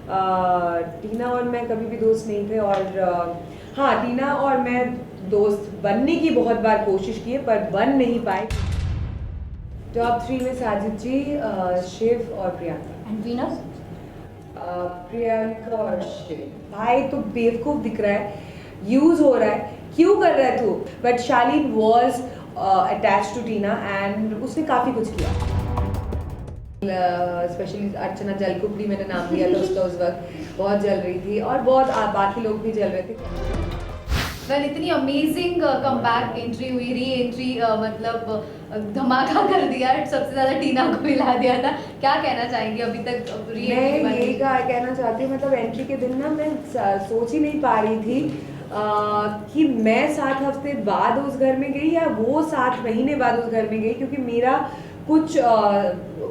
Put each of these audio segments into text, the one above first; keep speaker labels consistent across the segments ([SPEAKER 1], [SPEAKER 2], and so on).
[SPEAKER 1] टीना और मैं कभी भी दोस्त नहीं थे, और हाँ, टीना और मैं दोस्त बनने की बहुत बार कोशिश की है पर बन नहीं पाए। टॉप 3 में साजिद जी, शिव और प्रियंका।
[SPEAKER 2] And Venus?
[SPEAKER 1] प्रियंका और शिव। भाई तो बेवकूफ दिख रहा है, यूज हो रहा है, क्यों कर रहा है तू? But Shalin was attach to Tina and उसने काफी कुछ किया। स्पेशली अर्चना जलकुपड़ी मैंने नाम लिया था उसका, उस वक्त बहुत जल रही थी और बहुत बाकी लोग भी जल रहे थे।
[SPEAKER 2] वेल, इतनी अमेजिंग कमबैक एंट्री हुई, री एंट्री, मतलब धमाका कर दिया, सबसे ज्यादा टीना को मिला दिया था। क्या कहना चाहेंगे अभी तक री
[SPEAKER 1] मैं
[SPEAKER 2] एंट्री?
[SPEAKER 1] यही कहना चाहती हूँ, मतलब एंट्री के दिन ना मैं सोच ही नहीं पा रही थी कि मैं 7 हफ्ते बाद उस घर में गई या वो 7 महीने बाद उस घर में गई, क्योंकि मेरा कुछ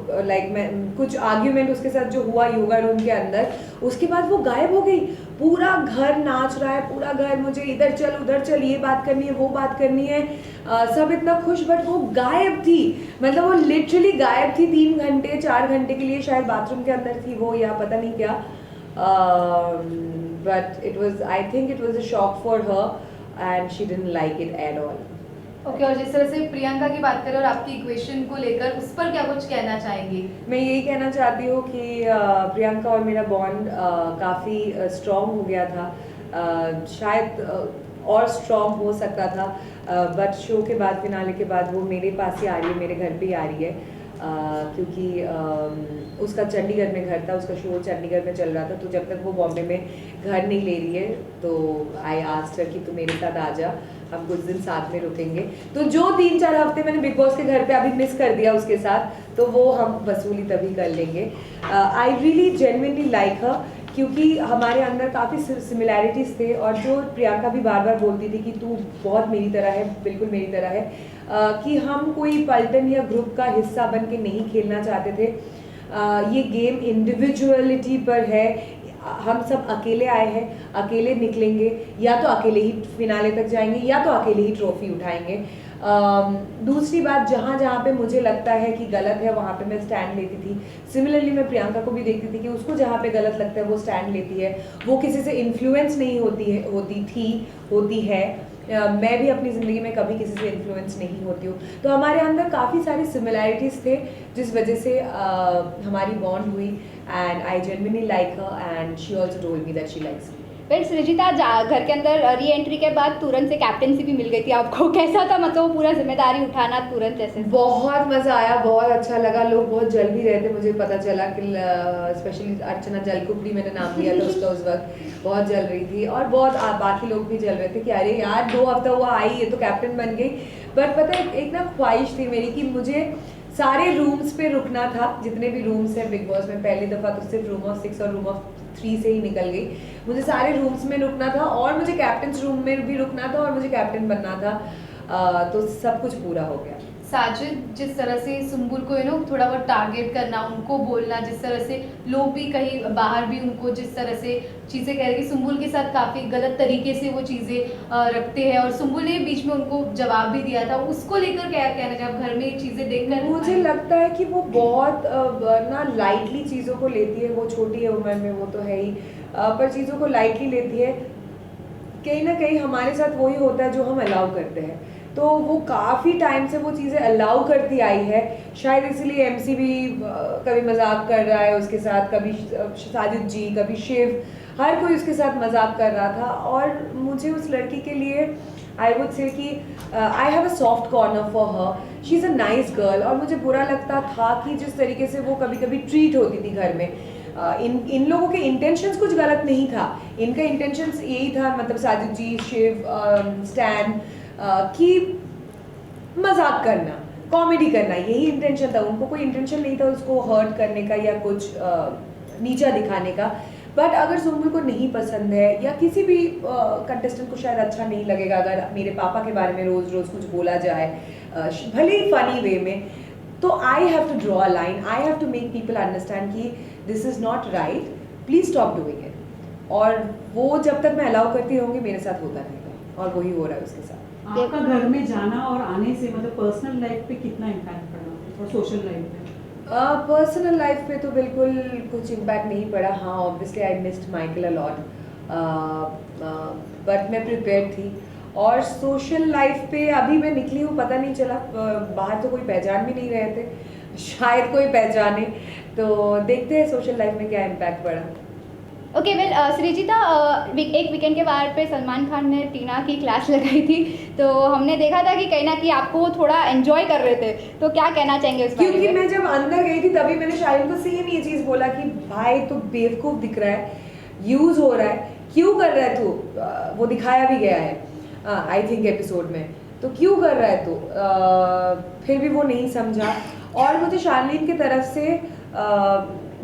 [SPEAKER 1] मैं कुछ आर्ग्यूमेंट उसके साथ जो हुआ योगा रूम के अंदर, उसके बाद वो गायब हो गई। पूरा घर नाच रहा है, पूरा घर मुझे इधर चल उधर चल, ये बात करनी है वो बात करनी है, सब इतना खुश, बट वो गायब थी। मतलब वो लिटरली गायब थी 3 घंटे 4 घंटे के लिए, शायद बाथरूम के अंदर थी वो या पता नहीं क्या। But it was, I think it was a shock for her and she didn't like it at all.
[SPEAKER 2] Okay, और जिस तरह से प्रियंका की बात करें और आपकी इक्वेशन को लेकर, उस पर क्या कुछ कहना चाहेंगे?
[SPEAKER 1] मैं यही कहना चाहती हूँ कि प्रियंका और मेरा बॉन्ड काफ़ी स्ट्रॉन्ग हो गया था, शायद और स्ट्रॉन्ग हो सकता था, बट शो के बाद, फिनाले के बाद वो मेरे पास ही आ रही है, मेरे घर पे ही आ रही है, क्योंकि उसका चंडीगढ़ में घर था, उसका शो चंडीगढ़ में चल रहा था, तो जब तक वो बॉम्बे में घर नहीं ले रही है तो आई आस्क्ड हर कि तू मेरे साथ आ जा, हम कुछ दिन साथ में रुकेंगे। तो जो 3-4 हफ्ते मैंने बिग बॉस के घर पे अभी मिस कर दिया उसके साथ, तो वो हम वसूली तभी कर लेंगे। आई रियली जेन्युइनली लाइक हर, क्योंकि हमारे अंदर काफ़ी सिमिलैरिटीज़ थे, और जो प्रियंका भी बार बार बोलती थी कि तू बहुत मेरी तरह है, बिल्कुल मेरी तरह है, कि हम कोई पलटन या ग्रुप का हिस्सा बन के नहीं खेलना चाहते थे। ये गेम इंडिविजुअलिटी पर है, हम सब अकेले आए हैं, अकेले निकलेंगे, या तो अकेले ही फिनाले तक जाएंगे या तो अकेले ही ट्रॉफी उठाएंगे। दूसरी बात, जहाँ जहाँ पे मुझे लगता है कि गलत है वहाँ पे मैं स्टैंड लेती थी। सिमिलरली मैं प्रियंका को भी देखती थी कि उसको जहाँ पे गलत लगता है वो स्टैंड लेती है, वो किसी से इन्फ्लुएंस नहीं होती है। मैं भी अपनी ज़िंदगी में कभी किसी से इन्फ्लुएंस नहीं होती हूँ, तो हमारे अंदर काफ़ी सारे सिमिलैरिटीज़ थे जिस वजह से हमारी बॉन्ड हुई, and I genuinely like her and she also told me that she likes me.
[SPEAKER 3] फिर सृजिता घर के अंदर री एंट्री के बाद तुरंत से कैप्टेंसी भी मिल गई थी आपको, कैसा था? मतलब वो पूरा जिम्मेदारी उठाना तुरंत ऐसे?
[SPEAKER 1] बहुत मज़ा आया, बहुत अच्छा लगा, लोग बहुत जल भी रहे थे, मुझे पता चला कि स्पेशली अर्चना जलकुपड़ी मैंने नाम लिया था उसका, उस वक्त बहुत जल रही थी, और बहुत बाकी लोग भी जल रहे थे कि अरे यार 2 हफ्ता हुआ आई, ये तो कैप्टन बन गई। बट पता है, एक ना ख्वाहिश थी मेरी कि मुझे सारे रूम्स पे रुकना था, जितने भी रूम्स हैं बिग बॉस में। पहली दफ़ा तो सिर्फ रूम ऑफ 6 और रूम ऑफ 3 से ही निकल गई, मुझे सारे रूम्स में रुकना था, और मुझे कैप्टन रूम में भी रुकना था, और मुझे कैप्टन बनना था, तो सब कुछ पूरा हो गया।
[SPEAKER 2] साजिद, जिस तरह से सुम्बुल को थोड़ा बहुत टारगेट करना, उनको बोलना, जिस तरह से लोग भी कहीं बाहर भी उनको जिस तरह से चीज़ें कह रहे कि सुम्बुल के साथ काफ़ी गलत तरीके से वो चीज़ें रखते हैं, और सुम्बुल ने बीच में उनको जवाब भी दिया था, उसको लेकर क्या कहना चाहिए? घर में चीज़ें देखकर
[SPEAKER 1] मुझे लगता है कि वो बहुत ना लाइटली चीज़ों को लेती है, वो छोटी है उम्र में, वो तो है ही, पर चीज़ों को लाइटली लेती है। कहीं ना कहीं हमारे साथ वही होता है जो हम अलाउ करते हैं, तो वो काफ़ी टाइम से वो चीज़ें अलाउ करती आई है, शायद इसीलिए एमसी भी कभी मजाक कर रहा है उसके साथ, कभी साजिद जी, कभी शिव, हर कोई उसके साथ मजाक कर रहा था। और मुझे उस लड़की के लिए आई वुड से कि I have a soft corner for her, she is a nice girl, और मुझे बुरा लगता था कि जिस तरीके से वो कभी कभी ट्रीट होती थी घर में। इन लोगों के इंटेंशंस कुछ गलत नहीं था, इनका इंटेंशंस यही था, मतलब साजिद जी, शिव, स्टैन, कि मजाक करना, कॉमेडी करना, यही इंटेंशन था। उनको कोई इंटेंशन नहीं था उसको हर्ट करने का या कुछ नीचा दिखाने का। बट अगर सुम्बुल को नहीं पसंद है, या किसी भी कंटेस्टेंट को शायद अच्छा नहीं लगेगा अगर मेरे पापा के बारे में रोज़ रोज़ कुछ बोला जाए, भले ही फनी वे में, तो I have to draw a line, I have to make people understand कि this is not right, please stop doing it. और वो जब तक मैं अलाउ करती रहूँगी मेरे साथ होता रहेगा, और वही हो रहा है उसके साथ।
[SPEAKER 4] आपका घर में जाना और आने से मतलब पर्सनल लाइफ पे कितना इम्पैक्ट पड़ा और सोशल लाइफ पे?
[SPEAKER 1] पर्सनल लाइफ पे तो बिल्कुल कुछ इम्पैक्ट नहीं पड़ा. हाँ, obviously I missed Michael a lot, but मैं प्रिपेयर थी. और सोशल लाइफ पे अभी मैं निकली हूँ, पता नहीं चला. बाहर तो कोई पहचान भी नहीं रहे थे, शायद कोई पहचाने. तो देखते हैं सोशल लाइफ में क्या इम्पैक्ट पड़ा.
[SPEAKER 3] ओके वेल सृजिता, एक वीकेंड के बाहर पे सलमान खान ने टीना की क्लास लगाई थी, तो हमने देखा था कि कहीं ना कहीं आपको वो थोड़ा एंजॉय कर रहे थे, तो क्या कहना चाहेंगे उस बारे
[SPEAKER 1] क्योंकि
[SPEAKER 3] में?
[SPEAKER 1] मैं जब अंदर गई थी तभी मैंने शाहिन को सेम ये चीज़ बोला कि भाई तो बेवकूफ़ दिख रहा है, यूज़ हो रहा है, क्यों कर रहा है तू. वो दिखाया भी गया है आई थिंक एपिसोड में. तो क्यों कर रहा है तू. फिर भी वो नहीं समझा. और मुझे शार्लिन की तरफ से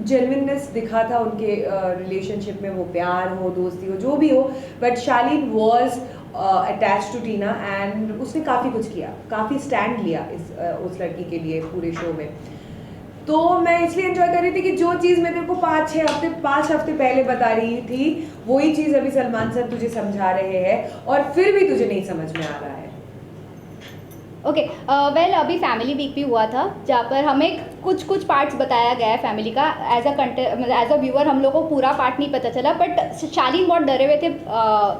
[SPEAKER 1] जेन्युइननेस दिखा था उनके रिलेशनशिप में, वो प्यार हो, दोस्ती हो, जो भी हो. But Shalin was attach to Tina and उसने काफ़ी कुछ किया, काफ़ी स्टैंड लिया उस लड़की के लिए पूरे शो में. तो मैं इसलिए एंजॉय कर रही थी कि जो चीज़ मैं तेरे को 5 हफ्ते पहले बता रही थी, वही चीज़ अभी सलमान सर तुझे समझा रहे हैं और फिर भी तुझे नहीं समझ में आ रहा है.
[SPEAKER 3] ओके वेल अभी फैमिली वीक भी हुआ था, जहाँ पर हमें कुछ पार्ट्स बताया गया है फैमिली का. एज अ व्यूअर हम लोग को पूरा पार्ट नहीं पता चला, बट शालीन बहुत डरे हुए थे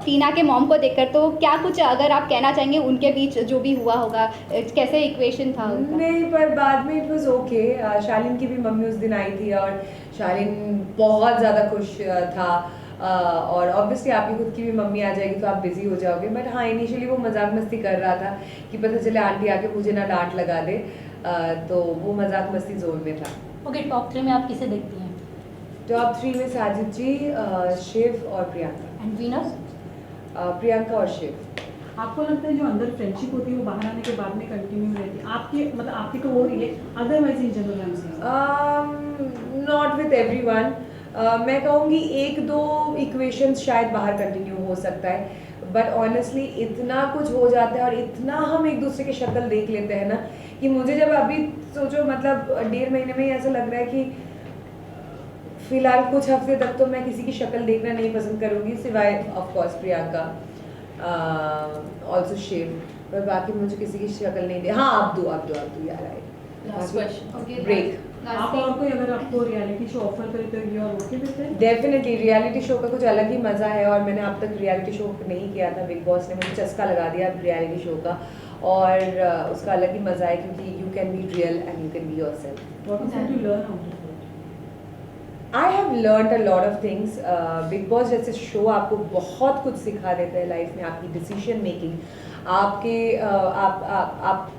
[SPEAKER 3] टीना के मॉम को देखकर. तो क्या कुछ अगर आप कहना चाहेंगे उनके बीच जो भी हुआ होगा, कैसे इक्वेशन था उनका?
[SPEAKER 1] नहीं, पर बाद में इट वाज ओके. शालीन की भी मम्मी उस दिन आई थी और शालीन बहुत ज़्यादा खुश था. और ऑब्वियसली आपकी खुद की भी मम्मी आ जाएगी तो आप बिजी हो जाओगे. बट हाँ, इनिशियली वो मजाक मस्ती कर रहा था कि पता चले आंटी आके मुझे ना डांट लगा दे. तो वो मजाक मस्ती जोन में था.
[SPEAKER 4] ओके, टॉप 3 में आप किसे देखती हैं?
[SPEAKER 1] टॉप 3 में साजिद जी, शिव और प्रियंका.
[SPEAKER 4] And winners?
[SPEAKER 1] प्रियंका और शिव.
[SPEAKER 5] आपको लगता है जो अंदर फ्रेंडशिप होती है वो बाहर आने के बाद में कंटिन्यू रहती है? आपके मतलब आपकी तो हो रही है, otherwise in general I am saying
[SPEAKER 1] not with everyone. मैं कहूँगी 1-2 इक्वेशंस शायद बाहर कंटिन्यू हो सकता है. बट ऑनेस्टली इतना कुछ हो जाता है और इतना हम एक दूसरे की शक्ल देख लेते हैं ना, कि मुझे जब अभी सोचो मतलब 1.5 महीने में ही ऐसा लग रहा है कि फिलहाल कुछ हफ्ते तक तो मैं किसी की शक्ल देखना नहीं पसंद करूँगी, सिवाय of course Priyanka, also Shiv. पर बाकी मुझे किसी की शक्ल नहीं दे. हाँ, आप दो यार.
[SPEAKER 4] Last question.
[SPEAKER 1] ब्रेक.
[SPEAKER 5] आप और कोई अगर आपको रियलिटी शो ऑफर करे तो you are okay with it?
[SPEAKER 1] Definitely reality show का कुछ अलग ही मज़ा है. और मैंने अब तक रियलिटी शो नहीं किया था. बिग बॉस ने मुझे चस्का लगा दिया रियलिटी शो का, और उसका अलग ही मज़ा है क्योंकि you can be real and you can be yourself.
[SPEAKER 5] What did you learn out of it?
[SPEAKER 1] I have learned a lot of things. Big boss जैसे शो आपको बहुत कुछ सिखा देता है लाइफ में. आपकी डिसीजन मेकिंग, आपके आप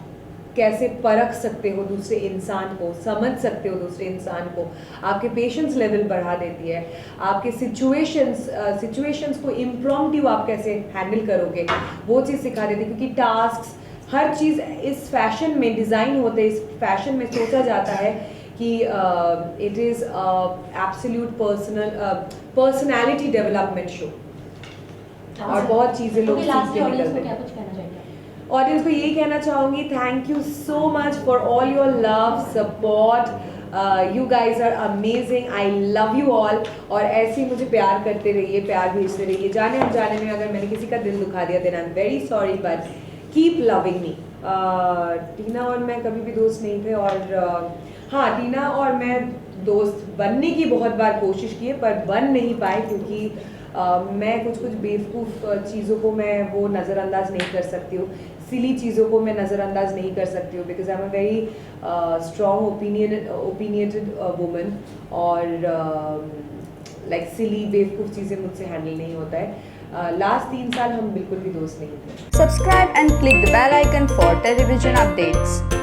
[SPEAKER 1] कैसे परख सकते हो दूसरे इंसान को, समझ सकते हो दूसरे इंसान को. आपके पेशेंस लेवल बढ़ा देती है. आपके सिचुएशंस को इम्प्रॉम्प्टू आप कैसे हैंडल करोगे, वो चीज़ सिखा देती है. क्योंकि टास्क, हर चीज़ इस फैशन में डिज़ाइन होते हैं, इस फैशन में सोचा जाता है कि it is absolute personality development show. और बहुत चीज़ें लोग सीख के निकलते हैं.
[SPEAKER 4] क्या कुछ कहना चाहिए?
[SPEAKER 1] ऑडियंस को यही कहना चाहूँगी, thank you so much for all your love support. You guys are amazing. I love you all. और ऐसे ही मुझे प्यार करते रहिए, प्यार भेजते रहिए. जाने अनजाने में अगर मैंने किसी का दिल दुखा दिया then I am very sorry, but keep loving me. Tina और मैं कभी भी दोस्त नहीं थे. और हाँ, टीना और मैं दोस्त बनने की बहुत बार कोशिश की है, पर बन नहीं पाए क्योंकि मैं कुछ बेवकूफ़ चीज़ों को मैं वो नज़रअंदाज नहीं कर सकती हूँ. सिली चीज़ों को मैं नज़रअंदाज नहीं कर सकती हूँ. Because I am a very strong opinionated woman. और लाइक सिली बेवकूफ़ चीज़ें मुझसे हैंडल नहीं होता है. लास्ट 3 साल हम बिल्कुल भी दोस्त नहीं थे.
[SPEAKER 6] Subscribe and click the bell icon for television updates.